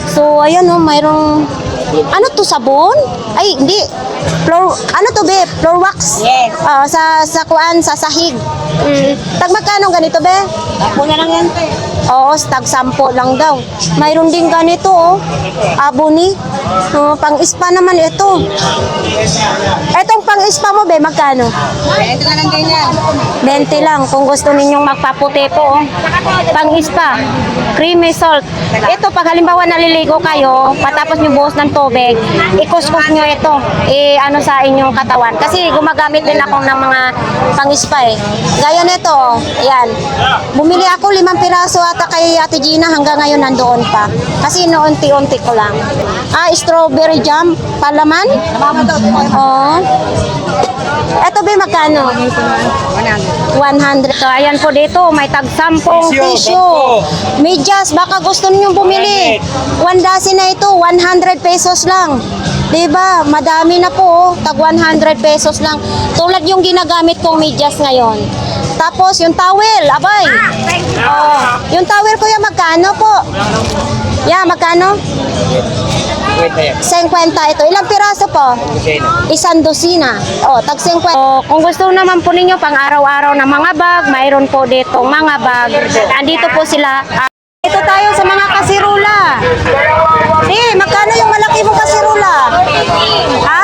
So, ayun oh, mayroong... Ano to, sabon? Ay, hindi. Floor, ano to, be? Floor wax? Yes. Sa kuan, sa sahig. Tag magkano ganito, be? Ako na lang yan. Oo, tag 10 lang daw. Mayroon din ganito, oh. Aboni. Pang-ispa naman ito. Etong pang-ispa mo, be, magkano? Ito na lang din yan. 20 lang kung gusto ninyong magpaputi po. Oh. Pang-ispa, creamy salt. Ito, pag halimbawa naliligo kayo, patapos nyo buhos ng tubig, ikuskus nyo ito, ano sa inyong katawan. Kasi gumagamit din ako ng mga pang-ispa eh. Gaya nito, oh. Ayan. Bumili ako 5 piraso ata kay Ate Gina, hanggang ngayon nandoon pa. Kasi noonti-unti ko lang. Strawberry jam, palaman. Oo. Ito ba magkano? 100. So, ayan po dito, may tag 10 tissue. Medyas, baka gusto ninyong bumili. 1 dozen na ito, 100 pesos lang. Diba? Madami na po, tag 100 pesos lang. Tulad yung ginagamit kong medyas ngayon. Tapos, yung towel, abay. Oh, yung towel ko yung magkano po? Yeah, magkano? 50 ito. Ilang piraso po? 1 dosina. O, tag 50. So, kung gusto naman po ninyo pang araw-araw na mga bag, mayroon po dito mga bag. Andito po sila. Ito tayo sa mga kasirula. Magkano yung malaki mong kasirula? Ha?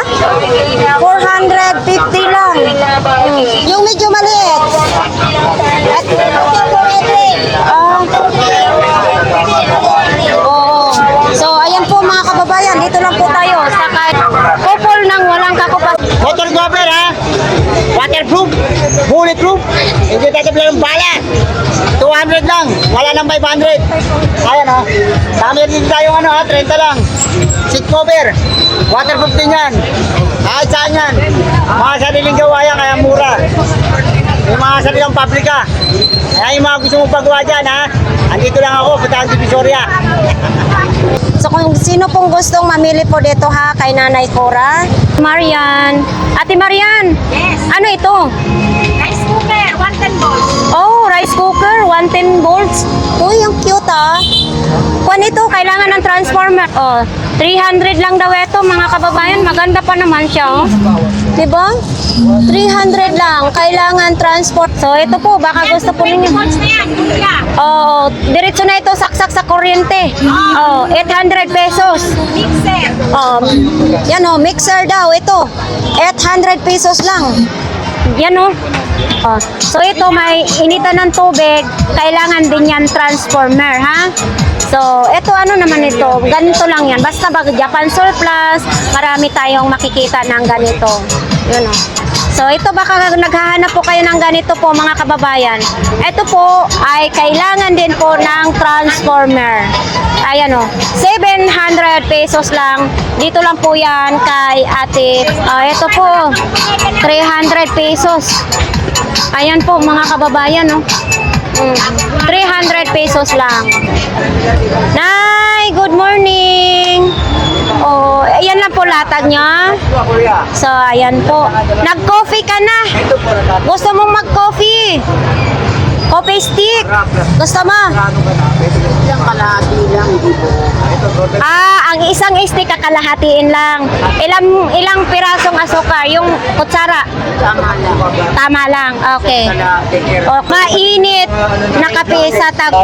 450 lang. Yung medyo maliit. At So, ayan po mga kababayan, dito lang po tayo sa couple ng walang kakupas. Motor cover ha? Waterproof, bulletproof, hindi tayo ng bala. 200 lang, wala nang 500. Ayan ha. Dami din tayo ano ha, 30 lang. Seat cover, waterproof din yan. Kahit saan yan. Mga sariling gawa yan, kaya mura. Yung mga sariling pabrika. Kaya yung mga gusto mong pagawa dyan ha, andito lang ako, puntahan sa Visoria. So kung sino pong gustong mamili po dito ha, kay Nanay Cora. Marian. Ate Marian. Yes. Ano ito? Rice cooker, 110 volts. Oh, rice cooker, 110 volts. Uy, ang cute ah. Kung ito, kailangan ng transformer. Oh, 300 lang daw ito mga kababayan. Maganda pa naman siya oh. Diba? 300 lang. Kailangan transport. So ito po, baka gusto po ninyo. Volts na yan, kuya. Oh, diretso na ito saksak sa kuryente. Oh, 800 pesos. Mixer. Yan oh, mixer daw ito. 800 pesos lang. Yan oh. So ito may initan ng tubig, kailangan din yan transformer ha. So ito ano naman ito, ganito lang yan. Basta bag Japan Surplus, marami tayong makikita ng ganito. Yun oh. So ito baka naghahanap po kayo ng ganito po mga kababayan. Ito po ay kailangan din po ng transformer. Ayan o, 700 pesos lang. Dito lang po yan kay ate. Ito po, 300 pesos. Ayan po mga kababayan o. 300 pesos lang. Nay, good morning. Oh, ayan lang po latag niya. So, ayan po. Nag-coffee ka na. Gusto mong mag-coffee? Coffee stick. Gusto mo? Ang isang stick kakalahatiin lang. Ilang pirasong asukar? Yung kutsara? Tama lang. Okay. O, mainit na kape sa tag.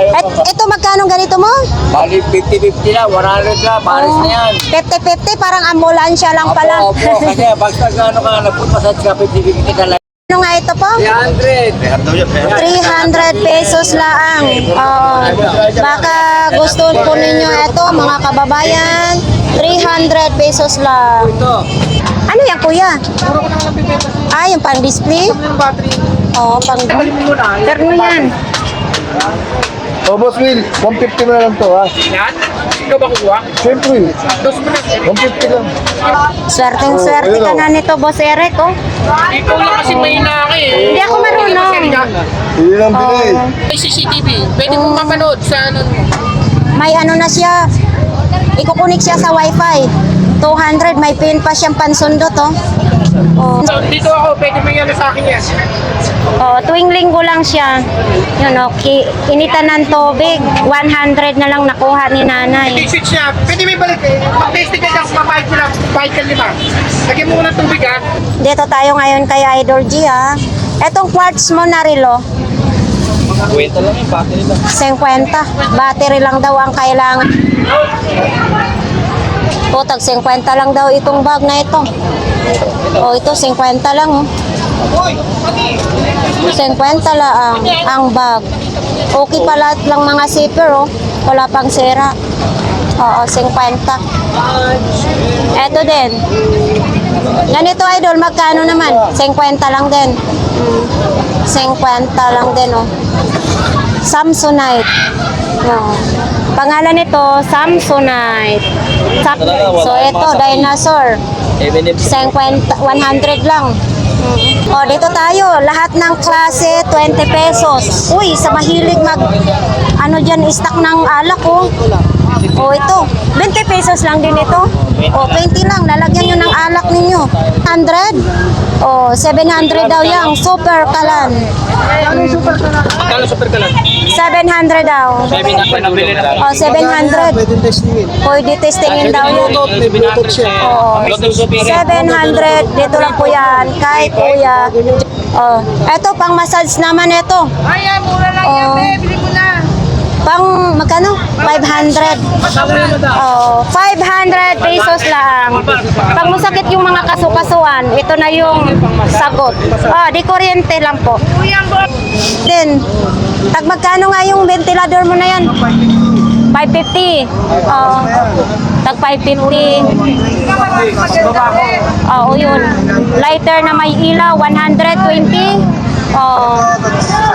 Ito magkano ganito mo? Bali 50-50 na, 100 na, pares na yan. 50-50, parang ambulansya lang pala. Opo, kasi basta gano'n ka, nagpunmasad ka, 50-50 ka lang. Ano nga ito po? 300. 300 pesos lang. Baka gusto po ninyo ito, mga kababayan. 300 pesos lang. Ano yan, kuya? Yung pang-display? Oo, pang... Terno yan. Oh, Boss Will, 150 mo na lang to, ha? Yan? Ikaw ba kukuha? Siyempre, 150 lang. Swerteng-swerte ayun, ka na nito, Boss Eric, oh. Ikaw lang kasi may inaki eh. Hindi ako marunong. Hindi lang binay. May CCTV. Pwede mong mapanood sa ano. May ano na siya. Ikukunik siya sa wifi. 200, may pin pa siyang pansundot, oh. Oh. Dito ako, pwede mo yan sa akin yan. Oh, tuwing linggo lang siya. Yun, oh, initan ng tubig. 100 na lang nakuha ni nanay. Switch niya. Pwede may balik eh. Mag-testing ka dyan, papahit mo lang. Pahit ka 5. Lagyan mo muna ng tubig ha. Dito tayo ngayon kay Idol G, ha. Etong quartz mo na rilo. 50 lang yung battery lang. 50. Battery lang daw ang kailangan. O, tag 50 lang daw itong bag na ito. O, ito 50 lang, oh. 50 lang ang bag. Okay pa lahat lang mga zipper, oh. Wala pang sira. Oo, 50. Eto din. Ganito, Idol, magkano naman? 50 lang din. 50 lang din, oh. Samsonite. No. Pangalan nito, Samsonite. So, ito, dinosaur. 50, 100 lang. O, dito tayo. Lahat ng klase, 20 pesos. Uy, sa mahilig ano dyan, stock ng alak, oh. O, ito. 20 pesos lang din ito. O, 20 lang. Lalagyan nyo ng alak ninyo. 100. O, 700 daw yung super kalan. Magkano super ka lang? 700 daw. 700 nabili na. O, 700. Pwede testingin. Pwede testingin daw yun. May Bluetooth siya. Oo. 700. Dito lang po yan. Kay Kuya. Oh, eto pang massage naman ito. Ay, mura lang yan, bili mo na. Pang magkano? 500. Oh, 500 pesos lang. Pag masakit yung mga kasukasuan, ito na yung sagot. Ah, di kuryente lang po. Then, tag magkano nga yung ventilador mo na yan? 550. Oh, tag 550. Oo, yun. Lighter na may ilaw, 120. Oh.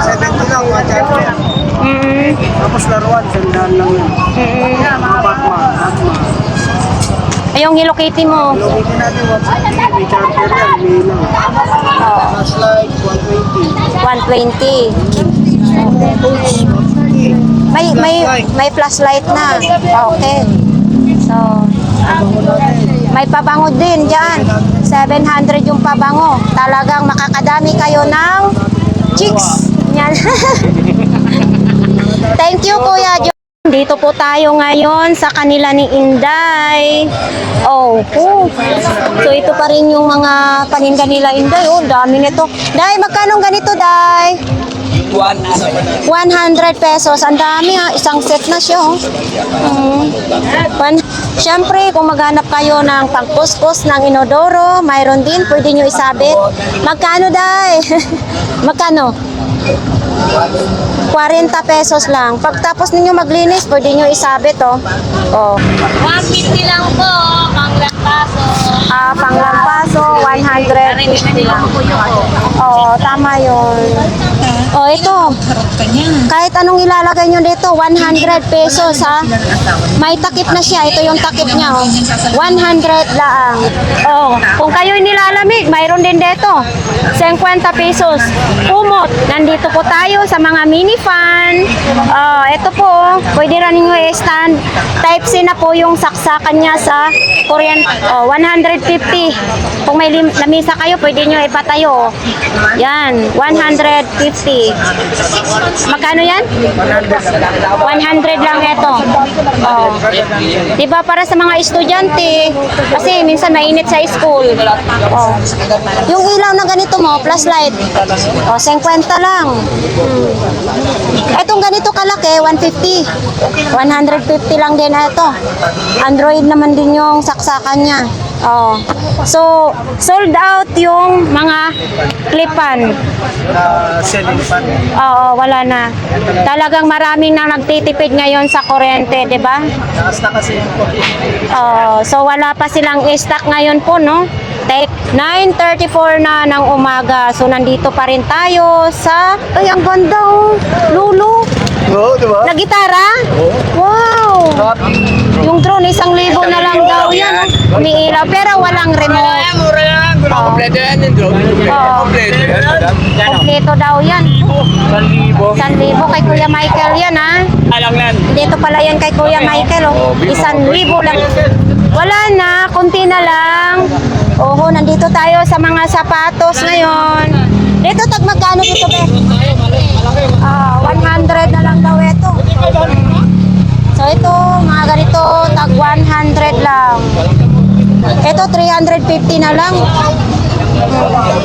70 lang, mga charger. Tapos laruan, sandahan lang yun. Batman. Ay, yung Hello Kitty mo. Lokitin natin, what's may charger yan, may ilaw. Oh, Flashlight, 120. 120. May flashlight na. Okay. So, may pabango din dyan. 700 yung pabango. Talagang makakadami kayo ng chicks. Yan. Thank you, Kuya John. Dito po tayo ngayon sa kanila ni Inday. Oh, so ito pa rin yung mga paninda nila, Inday. Oh, dami nito. Day, magkano ganito, Day? 100 pesos. Ang dami, ha. Isang set na siya, oh. Siyempre, kung maghanap kayo ng pangkuskus ng inodoro, mayroon din. Pwede nyo isabit. Magkano, Day? Magkano? 40 pesos lang. Pagtapos ninyo maglinis, pwede nyo isabit, oh. Oh. 150 lang po, panglampaso. Panglampaso, 150 lang. Oo, tama yun. Oh, ito. Kahit anong ilalagay nyo dito, 100 pesos, ha. May takip na siya. Ito yung takip niya, oh. 100 lang. Oh, kung kayo nilalamig, mayroon din dito. 50 pesos. Kumot. Nandito po tayo sa mga mini fan. Ito po, pwede rin nyo i-stand. Type C na po yung saksakan niya sa kuryente. 150. Kung may lamisa kayo, pwede nyo ipatayo. Yan, 150. Magkano yan? 100 lang ito. Oh. Diba para sa mga estudyante, kasi minsan mainit sa school. Oh. Yung ilaw na ganito mo, flashlight, 50 lang. Itong ganito kalaki, 150. 150 lang din ito. Android naman din yung saksakan niya. Oh. So, sold out yung mga clipan. Selling fan. Oo, wala na. Talagang maraming na nagtitipid ngayon sa kuryente, di ba? Taas na kasi yung So, wala pa silang stock ngayon po, no? 9:34 na ng umaga. So, nandito pa rin tayo sa... Ay, ang ganda, oh. Lulu. Oo, di ba? Nagitara? Wow! Yung drone, 1,000 na lang daw yan. Umiilaw, pero walang remote. Kompleto yan yung drone. Kompleto yan. Kompleto daw yan. 1,000 kay Kuya Michael yan, ha? Alang yan. Dito pala yan kay Kuya Michael, oh. 1,000 lang. Wala na, konti na lang. Oho, nandito tayo sa mga sapatos ngayon. Dito, tag magkano dito, be? 100 na lang daw ito. So ito, mga ganito, tag 100 lang. Ito, 350 na lang.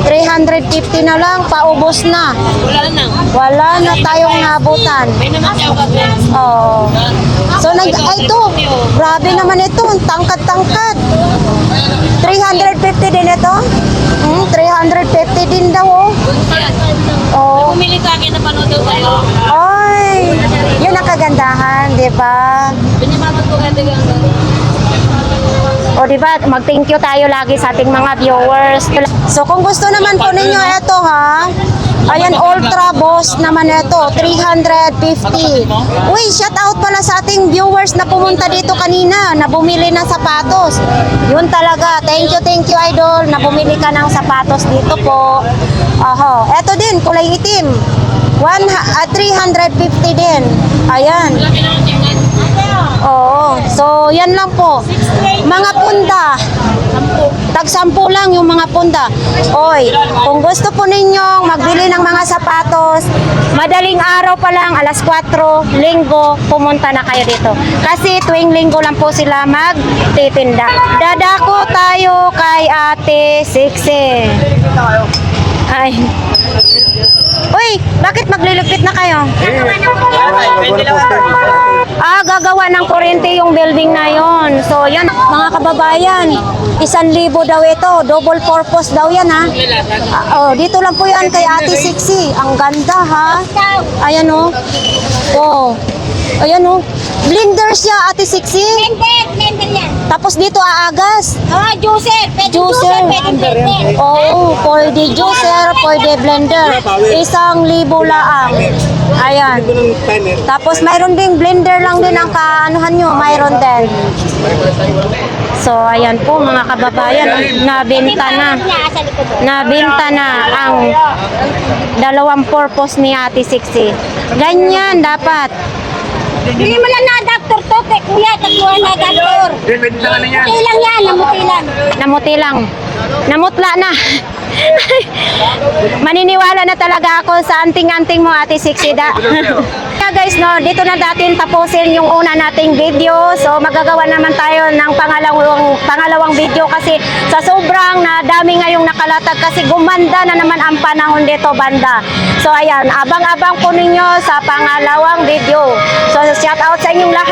350 na lang, paubos na. Wala na tayong nabutan. Oo. So, ay ito, grabe naman ito, ang tangkad-tangkad. 350 din ito? 350 din daw, oh. Oh. Pumili ka akin na panood daw tayo. Ay, yun ang kagandahan, di ba? Pinimabot ko kaya O di ba, mag-thank you tayo lagi sa ating mga viewers. So kung gusto naman po ninyo ito, ha. Ayan, Ultra Boss naman ito, 350. Uy, shout out pala sa ating viewers na pumunta dito kanina, na bumili ng sapatos. Yun talaga, thank you idol, na bumili ka ng sapatos dito po. Oho, eto din, kulay itim. 350 din. Ayan. Oo. So, yan lang po. Mga punda. Tag-10 lang yung mga punda. Oy, kung gusto po ninyong magbili ng mga sapatos, madaling araw pa lang, alas 4, linggo, pumunta na kayo dito. Kasi tuwing linggo lang po sila magtitinda. Dadako tayo kay Ate Siksi. Ay. Uy, bakit maglilipit na kayo? Gagawa ng kuryente yung building na yon. So, yan, mga kababayan, 1,000 daw ito. Double purpose daw yan, ha? Dito lang po yan kay Ate Siksi. Ang ganda, ha? Ayan, oh. Oh. Ayan, oh. Blender siya, Ate Siksi. Blender yan. Tapos dito aagas. Juicer. Pwede Juicer. juicer, pwede blender. Oo, pwede juicer, pwede blender. 1,000 laang. Ayan. Tapos mayroon ding blender lang din ang kaanuhan nyo. Mayroon din. So, ayan po mga kababayan. Nabenta na. Nabenta na ang dalawang purpose ni Ate Siksi. Ganyan dapat. Bili mo lang na adapter to, kuya, tatluhan na adapter. Muti lang yan, namuti lang. Namuti lang. Namutla na. Maniniwala na talaga ako sa anting-anting mo, Ate Siksi da. Kaya guys, no, dito na natin tapusin yung una nating video. So magagawa naman tayo ng pangalawang video kasi sa sobrang na dami ngayong nakalatag kasi gumanda na naman ang panahon dito, banda. So ayan, abang-abang po ninyo sa pangalawang video. So shout out sa inyong lahat.